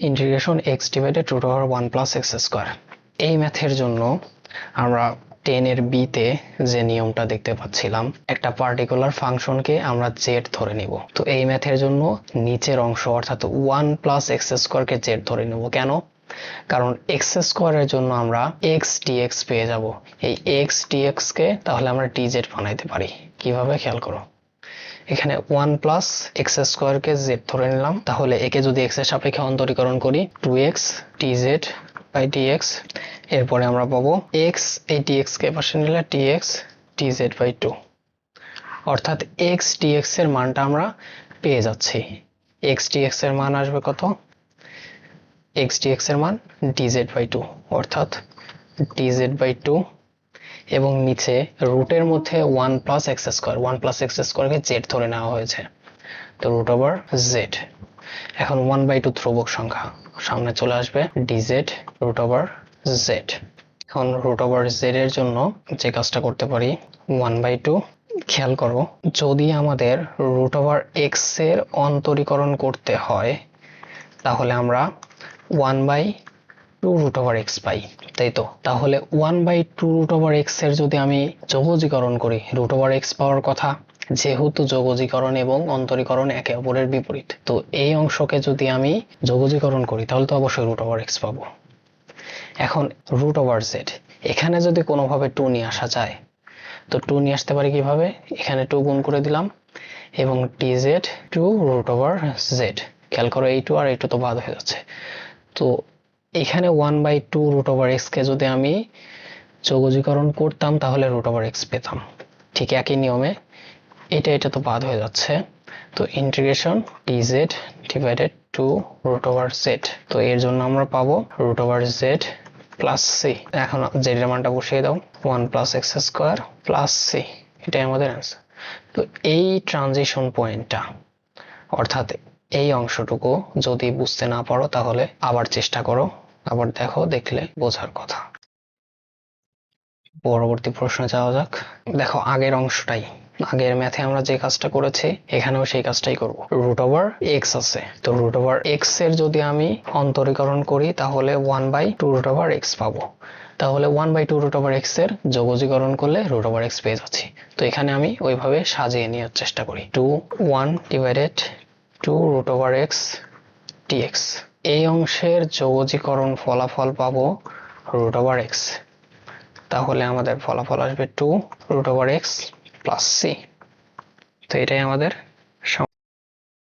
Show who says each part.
Speaker 1: Integration x divided root over 1 plus x square. এই ম্যাথের জন্য আমরা 10 এর b তে যে নিয়মটা দেখতে পাচ্ছিলাম, একটা পার্টিকুলার ফাংশনকে আমরা z ধরে নিব। তো এই ম্যাথের জন্য নিচের অংশ অর্থাৎ 1 প্লাস এক্স স্কোয়ারকে z ধরে নেব। কেন? কারণ এক্স স্কোয়ারের জন্য আমরা এক্স ডিএক্স পেয়ে যাব। এই এক্স ডিএক্স কে তাহলে আমরা dz বানাইতে পারি। কিভাবে? খেয়াল করো, এখানে 1 প্লাস এক্স স্কোয়ারকে z ধরে নিলাম, তাহলে একে যদি x এর সাপেক্ষে অন্তরীকরণ করি 2x dz বাই dx, এরপরে আমরা পাবো x এই dx কে পাশে নিলে dx dz বাই 2, অর্থাৎ x dx এর মানটা আমরা পেয়ে যাচ্ছি। x dx এর মান আসবে কত? x dx এর মান dz বাই 2, অর্থাৎ dz বাই 2, এবং নিচে রুটের মধ্যে 1 plus x square, 1 plus x স্কোয়ারকে z ধরে নেওয়া হয়েছে, তো রুট ওভার z। এখন 1/2 ধ্রুবক সংখ্যা, সামনে চলে আসবে dz রুট ওভার z। এখন রুট ওভার z এর জন্য যে কাজটা করতে পারি 1/2, খেয়াল করো, যদি আমাদের রুট ওভার x এর অন্তরীকরণ করতে হয় তাহলে আমরা 1/2 রুট ওভার x পাই, তাই তো? তাহলে 1/2 রুট ওভার x এর যদি আমি যোগজীকরণ করি, রুট ওভার x পাওয়ার কথা, যেহেতু যোগজীকরণ এবং অন্তরীকরণ একে অপরের বিপরীত, তো এই অংশকে যদি আমি যোগজীকরণ করি তাহলে তো অবশ্যই রুট ওভার x পাবো। এখন রুট ওভার z, এখানে যদি কোনোভাবে 2 নিয়ে আসা যায়, তো 2 নিয়ে আসতে পারি কিভাবে? এখানে 2 গুণ করে দিলাম এবং dz 2 রুট ওভার z। খেয়াল করো, এই 2 আর এই 2 তো বাদ হয়ে যাচ্ছে। তো এখানে 1/2 রুট ওভার x কে যদি আমি যোগজীকরণ করতাম তাহলে রুট ওভার x পেতাম। ঠিক একই নিয়মে এটা তো বাদ হয়ে যাচ্ছে, তো integration dz divided 2 root over z। তো এর জন্য আমরা পাবো root over z plus c। এখন z এর মানটা বসিয়ে দাও, 1 plus x square plus c, এটাই আমাদের অ্যান্সার। তো এই ট্রানজিশন পয়েন্টটা, অর্থাৎ এই অংশটুকু যদি বুঝতে না পারো তাহলে আবার চেষ্টা করো, আবার দেখো, দেখলে বোঝার কথা। পরবর্তী প্রশ্নে যাওয়া যাক। দেখো, আগের অংশটাই, আগের ম্যাথে আমরা যে কাজটা করেছি এখানেও সেই কাজটাই করব। রুট ওভার এক্স আছে, তো রুট ওভার এক্স এর যদি আমি অন্তরীকরণ করি তাহলে 1/2 রুট ওভার এক্স পাবো। তাহলে 1/2 রুট ওভার এক্স এর যোগজীকরণ করলে রুট ওভার এক্স পেয়ে যাচ্ছি। তো এখানে আমি ওইভাবে সাজিয়ে নেওয়ার চেষ্টা করি, 1 divided 2 root over X DX. এই অংশের যোগজীকরণ ফলাফল পাবো রুট ওভার এক্স, তাহলে আমাদের ফলাফল আসবে 2 root over X plus c। তো এটাই আমাদের